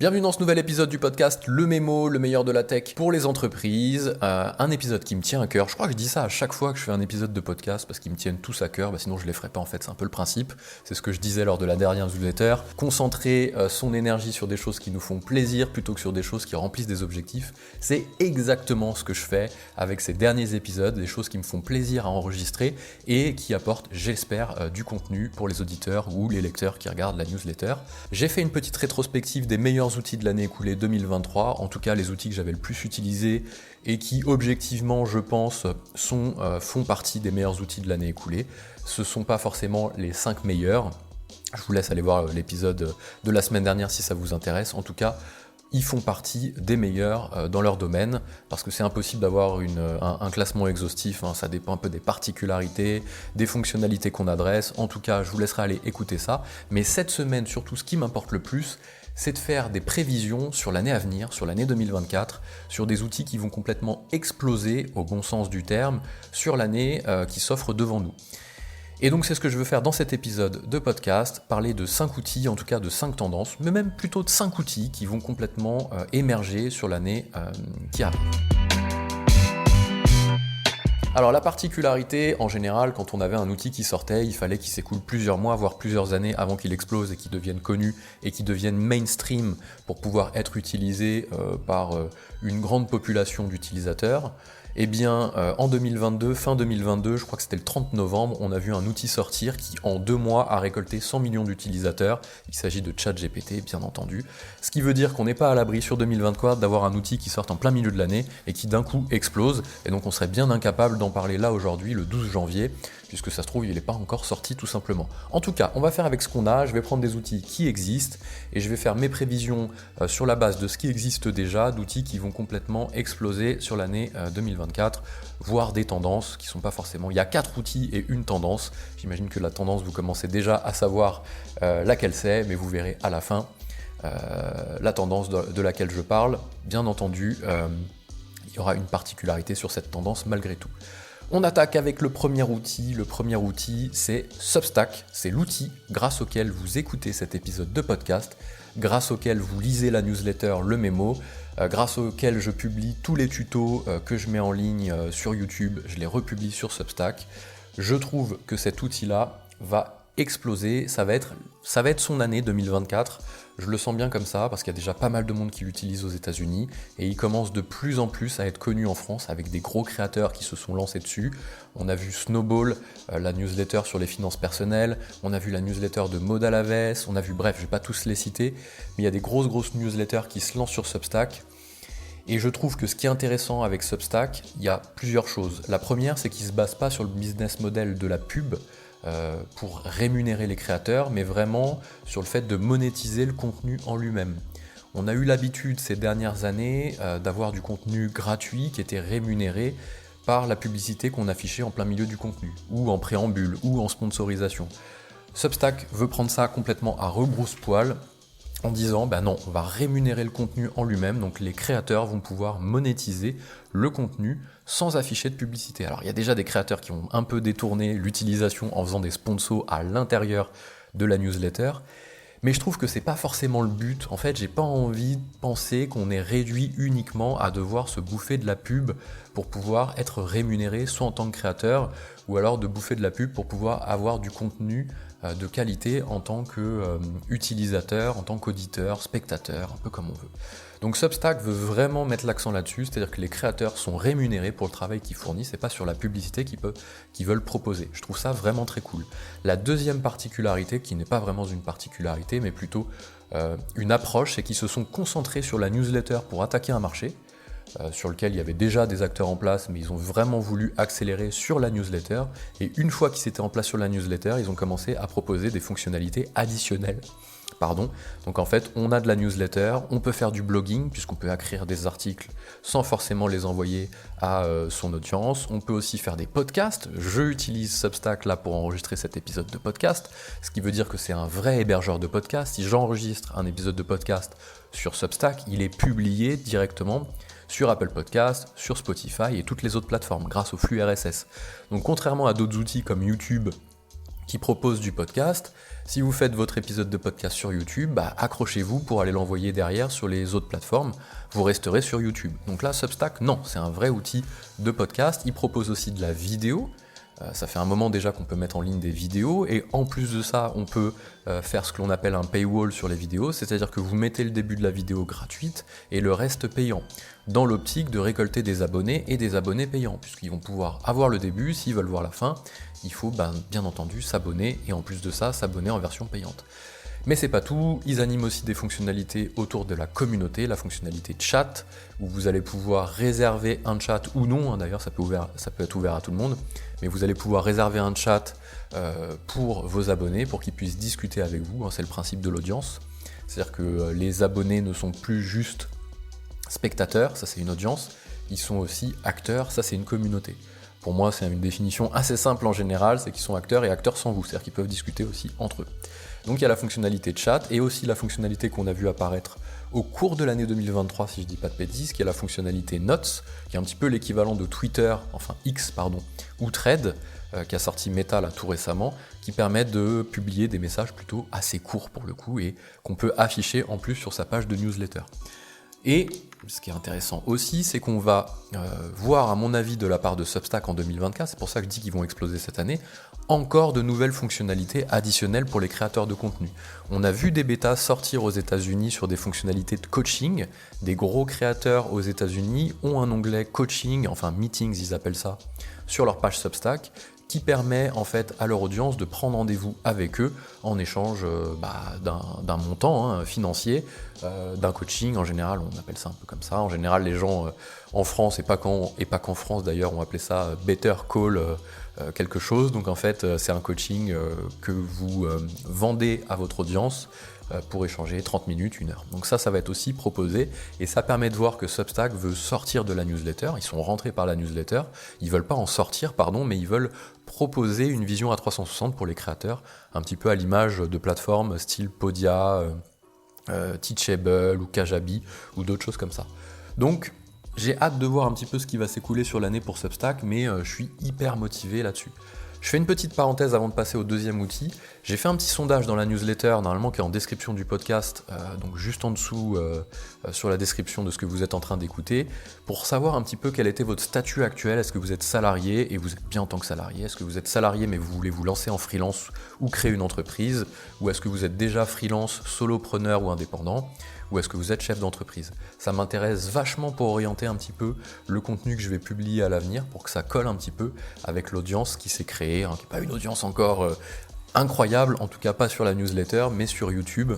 Bienvenue dans ce nouvel épisode du podcast Le Mémo, le meilleur de la tech pour les entreprises. Un épisode qui me tient à cœur. Je crois que je dis ça à chaque fois que je fais un épisode de podcast parce qu'ils me tiennent tous à cœur. Sinon je les ferais pas en fait, c'est un peu le principe. C'est ce que je disais lors de la dernière newsletter. Concentrer son énergie sur des choses qui nous font plaisir plutôt que sur des choses qui remplissent des objectifs. C'est exactement ce que je fais avec ces derniers épisodes, des choses qui me font plaisir à enregistrer et qui apportent, j'espère, du contenu pour les auditeurs ou les lecteurs qui regardent la newsletter. J'ai fait une petite rétrospective des meilleurs outils de l'année écoulée 2023, en tout cas les outils que j'avais le plus utilisés et qui objectivement je pense font partie des meilleurs outils de l'année écoulée. Ce ne sont pas forcément les 5 meilleurs, je vous laisse aller voir l'épisode de la semaine dernière si ça vous intéresse, en tout cas ils font partie des meilleurs dans leur domaine, parce que c'est impossible d'avoir un classement exhaustif, ça dépend un peu des particularités, des fonctionnalités qu'on adresse, en tout cas je vous laisserai aller écouter ça, mais cette semaine surtout ce qui m'importe le plus, c'est de faire des prévisions sur l'année à venir, sur l'année 2024, sur des outils qui vont complètement exploser au bon sens du terme, sur l'année qui s'offre devant nous. Et donc c'est ce que je veux faire dans cet épisode de podcast, parler de 5 outils, en tout cas de 5 tendances, mais même plutôt de 5 outils qui vont complètement émerger sur l'année qui arrive. Alors la particularité, en général, quand on avait un outil qui sortait, il fallait qu'il s'écoule plusieurs mois, voire plusieurs années avant qu'il explose et qu'il devienne connu et qu'il devienne mainstream pour pouvoir être utilisé par une grande population d'utilisateurs. Eh bien, en 2022, fin 2022, je crois que c'était le 30 novembre, on a vu un outil sortir qui, en 2 mois, a récolté 100 millions d'utilisateurs. Il s'agit de ChatGPT, bien entendu. Ce qui veut dire qu'on n'est pas à l'abri sur 2024 d'avoir un outil qui sorte en plein milieu de l'année et qui d'un coup explose. Et donc on serait bien incapable d'en parler là aujourd'hui, le 12 janvier, puisque ça se trouve, il n'est pas encore sorti tout simplement. En tout cas, on va faire avec ce qu'on a, je vais prendre des outils qui existent et je vais faire mes prévisions sur la base de ce qui existe déjà, d'outils qui vont complètement exploser sur l'année 2024, voire des tendances qui ne sont pas forcément... Il y a 4 outils et une tendance, j'imagine que la tendance, vous commencez déjà à savoir laquelle c'est, mais vous verrez à la fin la tendance de laquelle je parle. Bien entendu, il y aura une particularité sur cette tendance malgré tout. On attaque avec le premier outil. Le premier outil, c'est Substack. C'est l'outil grâce auquel vous écoutez cet épisode de podcast, grâce auquel vous lisez la newsletter Le Mémo, grâce auquel je publie tous les tutos que je mets en ligne sur YouTube, je les republie sur Substack. Je trouve que cet outil-là va exploser, ça va être son année 2024. Je le sens bien comme ça parce qu'il y a déjà pas mal de monde qui l'utilise aux États-Unis et il commence de plus en plus à être connu en France avec des gros créateurs qui se sont lancés dessus. On a vu Snowball, la newsletter sur les finances personnelles, on a vu la newsletter de Maud Alaves, on a vu, bref, je vais pas tous les citer, mais il y a des grosses newsletters qui se lancent sur Substack. Et je trouve que ce qui est intéressant avec Substack, il y a plusieurs choses. La première, c'est qu'il ne se base pas sur le business model de la pub, pour rémunérer les créateurs, mais vraiment sur le fait de monétiser le contenu en lui-même. On a eu l'habitude ces dernières années d'avoir du contenu gratuit qui était rémunéré par la publicité qu'on affichait en plein milieu du contenu, ou en préambule, ou en sponsorisation. Substack veut prendre ça complètement à rebrousse-poil, en disant non, on va rémunérer le contenu en lui-même, donc les créateurs vont pouvoir monétiser le contenu sans afficher de publicité. Alors il y a déjà des créateurs qui ont un peu détourné l'utilisation en faisant des sponsors à l'intérieur de la newsletter, mais je trouve que c'est pas forcément le but. En fait, j'ai pas envie de penser qu'on est réduit uniquement à devoir se bouffer de la pub pour pouvoir être rémunéré soit en tant que créateur, ou alors de bouffer de la pub pour pouvoir avoir du contenu de qualité en tant qu'utilisateur, en tant qu'auditeur, spectateur, un peu comme on veut. Donc Substack veut vraiment mettre l'accent là-dessus, c'est-à-dire que les créateurs sont rémunérés pour le travail qu'ils fournissent et pas sur la publicité qu'ils veulent proposer. Je trouve ça vraiment très cool. La deuxième particularité, qui n'est pas vraiment une particularité, mais plutôt une approche, c'est qu'ils se sont concentrés sur la newsletter pour attaquer un marché, sur lequel il y avait déjà des acteurs en place, mais ils ont vraiment voulu accélérer sur la newsletter. Et une fois qu'ils étaient en place sur la newsletter, ils ont commencé à proposer des fonctionnalités additionnelles. Donc en fait, on a de la newsletter, on peut faire du blogging, puisqu'on peut écrire des articles sans forcément les envoyer à son audience. On peut aussi faire des podcasts. Je utilise Substack là pour enregistrer cet épisode de podcast, ce qui veut dire que c'est un vrai hébergeur de podcast. Si j'enregistre un épisode de podcast sur Substack, il est publié directement sur Apple Podcasts, sur Spotify et toutes les autres plateformes grâce au flux RSS. Donc contrairement à d'autres outils comme YouTube qui propose du podcast. Si vous faites votre épisode de podcast sur YouTube, accrochez-vous pour aller l'envoyer derrière sur les autres plateformes, vous resterez sur YouTube. Donc là, Substack, non, c'est un vrai outil de podcast. Il propose aussi de la vidéo. Ça fait un moment déjà qu'on peut mettre en ligne des vidéos, et en plus de ça, on peut faire ce que l'on appelle un paywall sur les vidéos, c'est-à-dire que vous mettez le début de la vidéo gratuite et le reste payant, dans l'optique de récolter des abonnés et des abonnés payants, puisqu'ils vont pouvoir avoir le début, s'ils veulent voir la fin, il faut bien entendu s'abonner, et en plus de ça, s'abonner en version payante. Mais c'est pas tout, ils animent aussi des fonctionnalités autour de la communauté, la fonctionnalité chat, où vous allez pouvoir réserver un chat ou non, d'ailleurs ça peut être ouvert à tout le monde, mais vous allez pouvoir réserver un chat pour vos abonnés, pour qu'ils puissent discuter avec vous, c'est le principe de l'audience. C'est-à-dire que les abonnés ne sont plus juste spectateurs, ça c'est une audience, ils sont aussi acteurs, ça c'est une communauté. Pour moi c'est une définition assez simple en général, c'est qu'ils sont acteurs et acteurs sans vous, c'est-à-dire qu'ils peuvent discuter aussi entre eux. Donc il y a la fonctionnalité de chat et aussi la fonctionnalité qu'on a vu apparaître au cours de l'année 2023, si je dis pas de bêtises, qui est la fonctionnalité Notes, qui est un petit peu l'équivalent de Twitter, enfin X pardon, ou Thread, qui a sorti Meta là tout récemment, qui permet de publier des messages plutôt assez courts pour le coup et qu'on peut afficher en plus sur sa page de newsletter. Et ce qui est intéressant aussi, c'est qu'on va voir, à mon avis, de la part de Substack en 2024, c'est pour ça que je dis qu'ils vont exploser cette année, encore de nouvelles fonctionnalités additionnelles pour les créateurs de contenu. On a vu des bêtas sortir aux États-Unis sur des fonctionnalités de coaching. Des gros créateurs aux États-Unis ont un onglet coaching, enfin meetings ils appellent ça, sur leur page Substack, qui permet en fait à leur audience de prendre rendez-vous avec eux en échange d'un montant financier, d'un coaching. En général, on appelle ça un peu comme ça. En général, les gens en France, et pas qu'en France d'ailleurs, ont appelé ça Better Call quelque chose. Donc en fait, c'est un coaching que vous vendez à votre audience pour échanger 30 minutes, 1 heure. Donc ça va être aussi proposé, et ça permet de voir que Substack veut sortir de la newsletter. Ils sont rentrés par la newsletter, ils veulent pas en sortir, mais ils veulent proposer une vision à 360 pour les créateurs, un petit peu à l'image de plateformes style Podia, Teachable ou Kajabi ou d'autres choses comme ça. Donc j'ai hâte de voir un petit peu ce qui va s'écouler sur l'année pour Substack, mais je suis hyper motivé là-dessus. Je fais une petite parenthèse avant de passer au deuxième outil. J'ai fait un petit sondage dans la newsletter, normalement qui est en description du podcast, donc juste en dessous sur la description de ce que vous êtes en train d'écouter, pour savoir un petit peu quel était votre statut actuel. Est-ce que vous êtes salarié et vous êtes bien en tant que salarié? Est-ce que vous êtes salarié mais vous voulez vous lancer en freelance ou créer une entreprise? Ou est-ce que vous êtes déjà freelance, solopreneur ou indépendant? Ou est-ce que vous êtes chef d'entreprise? Ça m'intéresse vachement pour orienter un petit peu le contenu que je vais publier à l'avenir, pour que ça colle un petit peu avec l'audience qui s'est créée, qui n'est pas une audience encore incroyable, en tout cas pas sur la newsletter, mais sur YouTube.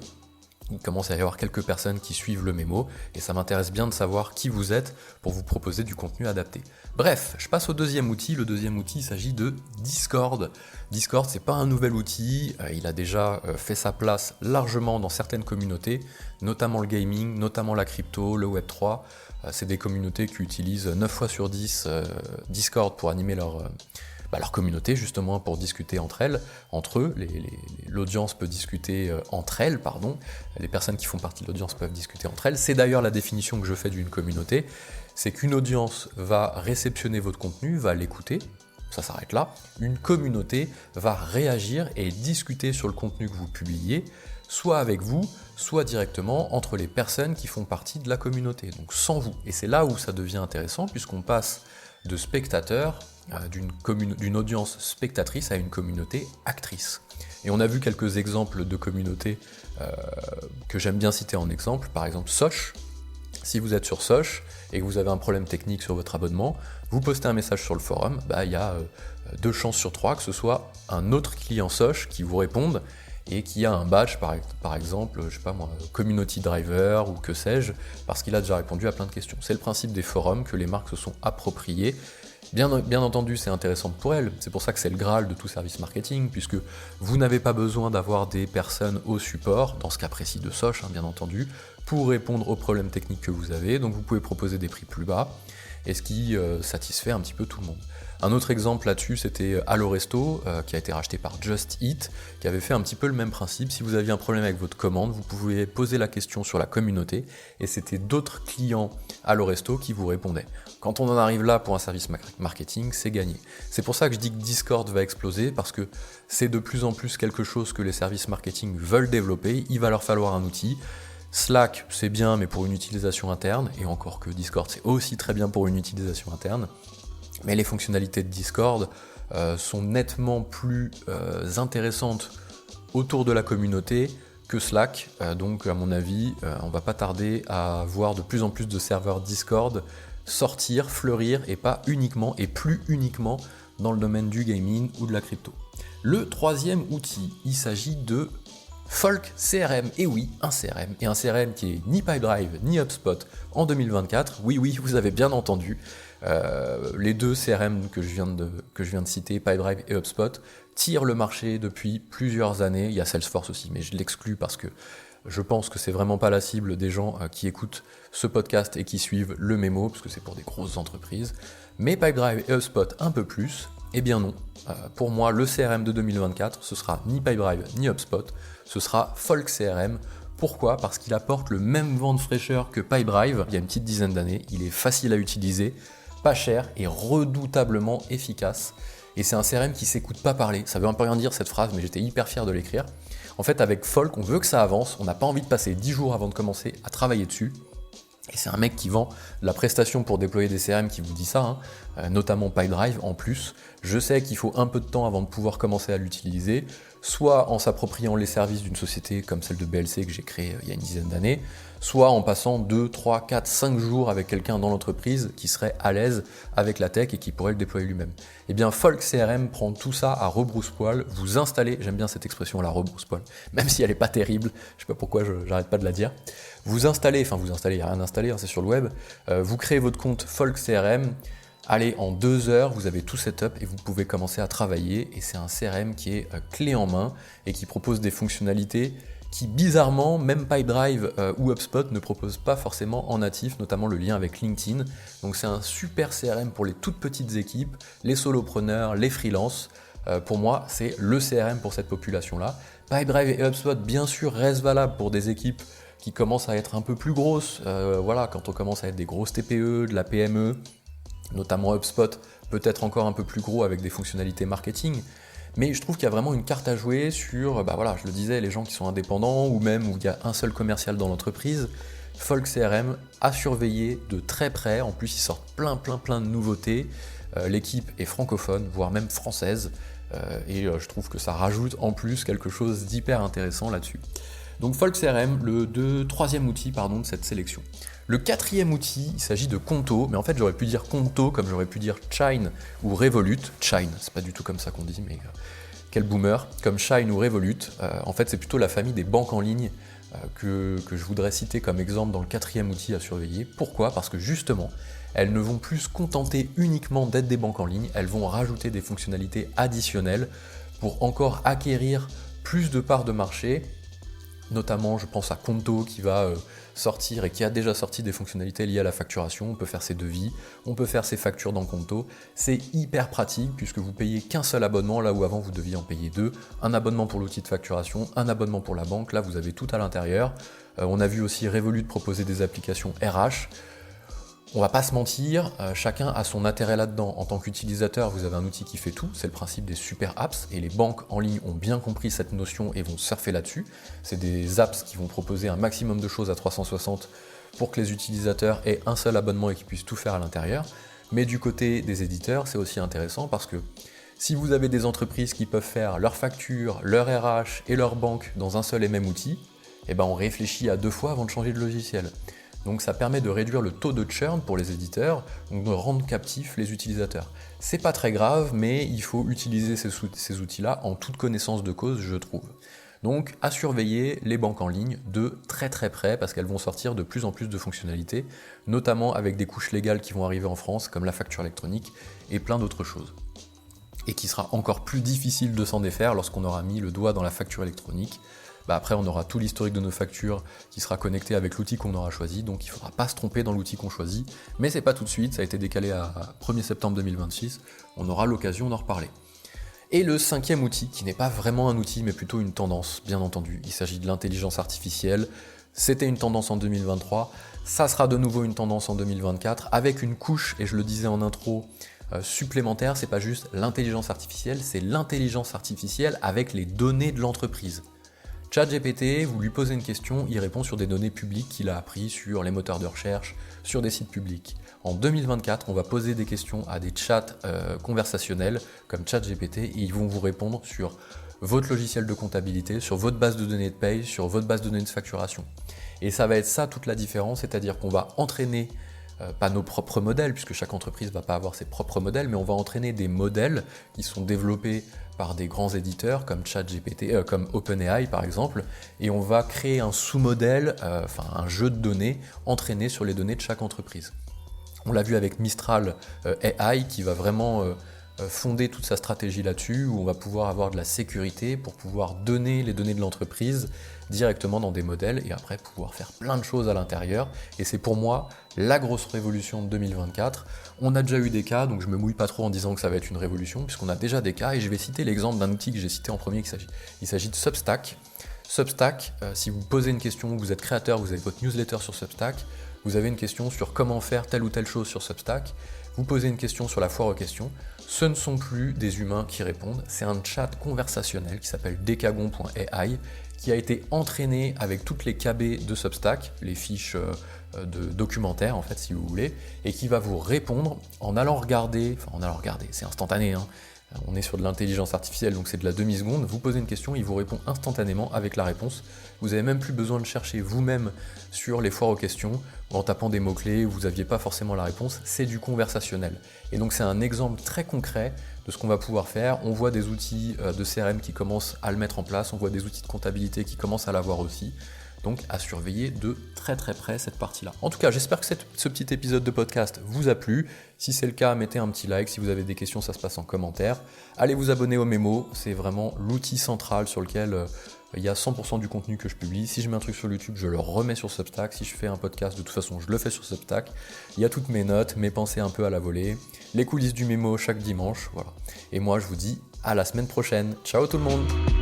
Il commence à y avoir quelques personnes qui suivent le mémo, et ça m'intéresse bien de savoir qui vous êtes pour vous proposer du contenu adapté. Bref, je passe au deuxième outil. Le deuxième outil, il s'agit de Discord. Discord, c'est pas un nouvel outil, il a déjà fait sa place largement dans certaines communautés, notamment le gaming, notamment la crypto, le Web3. C'est des communautés qui utilisent 9 fois sur 10 Discord pour animer leur communauté, justement, pour discuter entre eux. L'audience peut discuter entre elles, les personnes qui font partie de l'audience peuvent discuter entre elles. C'est d'ailleurs la définition que je fais d'une communauté, c'est qu'une audience va réceptionner votre contenu, va l'écouter, ça s'arrête là. Une communauté va réagir et discuter sur le contenu que vous publiez, soit avec vous, soit directement entre les personnes qui font partie de la communauté, donc sans vous. Et c'est là où ça devient intéressant, puisqu'on passe de spectateurs, d'une audience spectatrice à une communauté actrice. Et on a vu quelques exemples de communautés que j'aime bien citer en exemple, par exemple Soch. Si vous êtes sur Soch et que vous avez un problème technique sur votre abonnement, vous postez un message sur le forum, il y a 2 chances sur 3 que ce soit un autre client Soch qui vous réponde et qui a un badge, par exemple, je sais pas moi, Community Driver ou que sais-je, parce qu'il a déjà répondu à plein de questions. C'est le principe des forums que les marques se sont appropriés. Bien entendu, c'est intéressant pour elles, c'est pour ça que c'est le Graal de tout service marketing, puisque vous n'avez pas besoin d'avoir des personnes au support, dans ce cas précis de Soch, bien entendu, pour répondre aux problèmes techniques que vous avez, donc vous pouvez proposer des prix plus bas, et ce qui satisfait un petit peu tout le monde. Un autre exemple là-dessus, c'était Alloresto, qui a été racheté par Just Eat, qui avait fait un petit peu le même principe. Si vous aviez un problème avec votre commande, vous pouviez poser la question sur la communauté, et c'était d'autres clients Alloresto qui vous répondaient. Quand on en arrive là pour un service marketing, c'est gagné. C'est pour ça que je dis que Discord va exploser, parce que c'est de plus en plus quelque chose que les services marketing veulent développer. Il va leur falloir un outil. Slack, c'est bien, mais pour une utilisation interne, et encore que Discord, c'est aussi très bien pour une utilisation interne. Mais les fonctionnalités de Discord sont nettement plus intéressantes autour de la communauté que Slack. Donc à mon avis, on va pas tarder à voir de plus en plus de serveurs Discord sortir, fleurir, et pas uniquement, et plus uniquement dans le domaine du gaming ou de la crypto. Le troisième outil, il s'agit de Folk CRM, et oui, un CRM, et un CRM qui est ni Pipedrive ni HubSpot en 2024, oui, vous avez bien entendu, les deux CRM que je viens de citer, Pipedrive et HubSpot, tirent le marché depuis plusieurs années. Il y a Salesforce aussi, mais je l'exclus parce que je pense que c'est vraiment pas la cible des gens qui écoutent ce podcast et qui suivent le mémo, parce que c'est pour des grosses entreprises. Mais Pipedrive et HubSpot un peu plus, eh bien non. Pour moi, le CRM de 2024, ce sera ni Pipedrive ni HubSpot, ce sera Folk CRM. Pourquoi ? Parce qu'il apporte le même vent de fraîcheur que Pipedrive il y a une petite dizaine d'années. Il est facile à utiliser, pas cher et redoutablement efficace. Et c'est un CRM qui s'écoute pas parler. Ça veut un peu rien dire cette phrase, mais j'étais hyper fier de l'écrire. En fait, avec Folk, on veut que ça avance, on n'a pas envie de passer 10 jours avant de commencer à travailler dessus. Et c'est un mec qui vend la prestation pour déployer des CRM qui vous dit ça, notamment Pipedrive en plus. Je sais qu'il faut un peu de temps avant de pouvoir commencer à l'utiliser, soit en s'appropriant les services d'une société comme celle de BLC que j'ai créée il y a une dizaine d'années, soit en passant 2, 3, 4, 5 jours avec quelqu'un dans l'entreprise qui serait à l'aise avec la tech et qui pourrait le déployer lui-même. Eh bien, Folk CRM prend tout ça à rebrousse-poil, vous installez, j'aime bien cette expression, la rebrousse-poil, même si elle n'est pas terrible, je sais pas pourquoi j'arrête pas de la dire. Vous installez, il n'y a rien installé, c'est sur le web, vous créez votre compte Folk CRM, allez, en 2 heures, vous avez tout setup et vous pouvez commencer à travailler, et c'est un CRM qui est clé en main et qui propose des fonctionnalités qui bizarrement, même Pipedrive ou HubSpot ne proposent pas forcément en natif, notamment le lien avec LinkedIn. Donc c'est un super CRM pour les toutes petites équipes, les solopreneurs, les freelances. Pour moi, c'est le CRM pour cette population-là. Pipedrive et HubSpot, bien sûr, restent valables pour des équipes qui commencent à être un peu plus grosses. Quand on commence à être des grosses TPE, de la PME, notamment HubSpot, peut-être encore un peu plus gros avec des fonctionnalités marketing. Mais je trouve qu'il y a vraiment une carte à jouer sur, je le disais, les gens qui sont indépendants ou même où il y a un seul commercial dans l'entreprise. Folk CRM à surveiller de très près. En plus, ils sortent plein de nouveautés. L'équipe est francophone, voire même française. Et je trouve que ça rajoute en plus quelque chose d'hyper intéressant là-dessus. Donc Folk CRM, le troisième outil de cette sélection. Le quatrième outil, il s'agit de Conto, mais en fait j'aurais pu dire Conto comme j'aurais pu dire Chine ou Revolut. Chine, c'est pas du tout comme ça qu'on dit, mais quel boomer, comme Chine ou Revolut. En fait c'est plutôt la famille des banques en ligne que je voudrais citer comme exemple dans le quatrième outil à surveiller. Pourquoi ? Parce que justement, elles ne vont plus se contenter uniquement d'être des banques en ligne, elles vont rajouter des fonctionnalités additionnelles pour encore acquérir plus de parts de marché. Notamment, je pense à Conto qui va sortir et qui a déjà sorti des fonctionnalités liées à la facturation. On peut faire ses devis, on peut faire ses factures dans Conto. C'est hyper pratique puisque vous payez qu'un seul abonnement là où avant vous deviez en payer 2. Un abonnement pour l'outil de facturation, un abonnement pour la banque. Là, vous avez tout à l'intérieur. On a vu aussi Revolut proposer des applications RH. On va pas se mentir, chacun a son intérêt là-dedans. En tant qu'utilisateur, vous avez un outil qui fait tout, c'est le principe des super apps, et les banques en ligne ont bien compris cette notion et vont surfer là-dessus. C'est des apps qui vont proposer un maximum de choses à 360 pour que les utilisateurs aient un seul abonnement et qu'ils puissent tout faire à l'intérieur. Mais du côté des éditeurs, c'est aussi intéressant parce que si vous avez des entreprises qui peuvent faire leurs factures, leur RH et leur banque dans un seul et même outil, on réfléchit à 2 fois avant de changer de logiciel. Donc ça permet de réduire le taux de churn pour les éditeurs, donc de rendre captifs les utilisateurs. C'est pas très grave, mais il faut utiliser ces outils-là en toute connaissance de cause, je trouve. Donc à surveiller les banques en ligne de très près, parce qu'elles vont sortir de plus en plus de fonctionnalités, notamment avec des couches légales qui vont arriver en France, comme la facture électronique et plein d'autres choses. Et qui sera encore plus difficile de s'en défaire lorsqu'on aura mis le doigt dans la facture électronique. après on aura tout l'historique de nos factures qui sera connecté avec l'outil qu'on aura choisi, donc il ne faudra pas se tromper dans l'outil qu'on choisit, mais c'est pas tout de suite, ça a été décalé à 1er septembre 2026, on aura l'occasion d'en reparler. Et le 5e outil, qui n'est pas vraiment un outil mais plutôt une tendance, bien entendu, il s'agit de l'intelligence artificielle. C'était une tendance en 2023, ça sera de nouveau une tendance en 2024, avec une couche, et je le disais en intro, supplémentaire, c'est pas juste l'intelligence artificielle, c'est l'intelligence artificielle avec les données de l'entreprise. ChatGPT, vous lui posez une question, il répond sur des données publiques qu'il a appris sur les moteurs de recherche, sur des sites publics. En 2024, on va poser des questions à des chats conversationnels comme ChatGPT et ils vont vous répondre sur votre logiciel de comptabilité, sur votre base de données de paye, sur votre base de données de facturation. Et ça va être ça toute la différence, c'est-à-dire qu'on va entraîner pas nos propres modèles, puisque chaque entreprise ne va pas avoir ses propres modèles, mais on va entraîner des modèles qui sont développés par des grands éditeurs comme ChatGPT, comme OpenAI par exemple, et on va créer un sous-modèle, un jeu de données entraîné sur les données de chaque entreprise. On l'a vu avec Mistral AI qui va vraiment fonder toute sa stratégie là-dessus, où on va pouvoir avoir de la sécurité pour pouvoir donner les données de l'entreprise directement dans des modèles et après pouvoir faire plein de choses à l'intérieur. Et c'est pour moi la grosse révolution de 2024. On a déjà eu des cas, donc je me mouille pas trop en disant que ça va être une révolution, puisqu'on a déjà des cas, et je vais citer l'exemple d'un outil que j'ai cité en premier, il s'agit de Substack. Substack, si vous posez une question, vous êtes créateur, vous avez votre newsletter sur Substack, vous avez une question sur comment faire telle ou telle chose sur Substack, vous posez une question sur la foire aux questions, ce ne sont plus des humains qui répondent, c'est un chat conversationnel qui s'appelle decagon.ai, qui a été entraîné avec toutes les KB de Substack, les fiches de documentaires en fait si vous voulez, et qui va vous répondre en allant regarder, c'est instantané, on est sur de l'intelligence artificielle donc c'est de la demi-seconde, vous posez une question, il vous répond instantanément avec la réponse, vous n'avez même plus besoin de chercher vous-même sur les foires aux questions, ou en tapant des mots-clés, vous n'aviez pas forcément la réponse, c'est du conversationnel. Et donc c'est un exemple très concret de ce qu'on va pouvoir faire. On voit des outils de CRM qui commencent à le mettre en place, on voit des outils de comptabilité qui commencent à l'avoir aussi. Donc à surveiller de très très près cette partie-là. En tout cas, j'espère que ce petit épisode de podcast vous a plu. Si c'est le cas, mettez un petit like. Si vous avez des questions, ça se passe en commentaire. Allez vous abonner au Mémo, c'est vraiment l'outil central sur lequel il y a 100% du contenu que je publie. Si je mets un truc sur YouTube, je le remets sur Substack. Si je fais un podcast, de toute façon, je le fais sur Substack. Il y a toutes mes notes, mes pensées un peu à la volée, les coulisses du Mémo chaque dimanche. Voilà. Et moi, je vous dis à la semaine prochaine. Ciao tout le monde!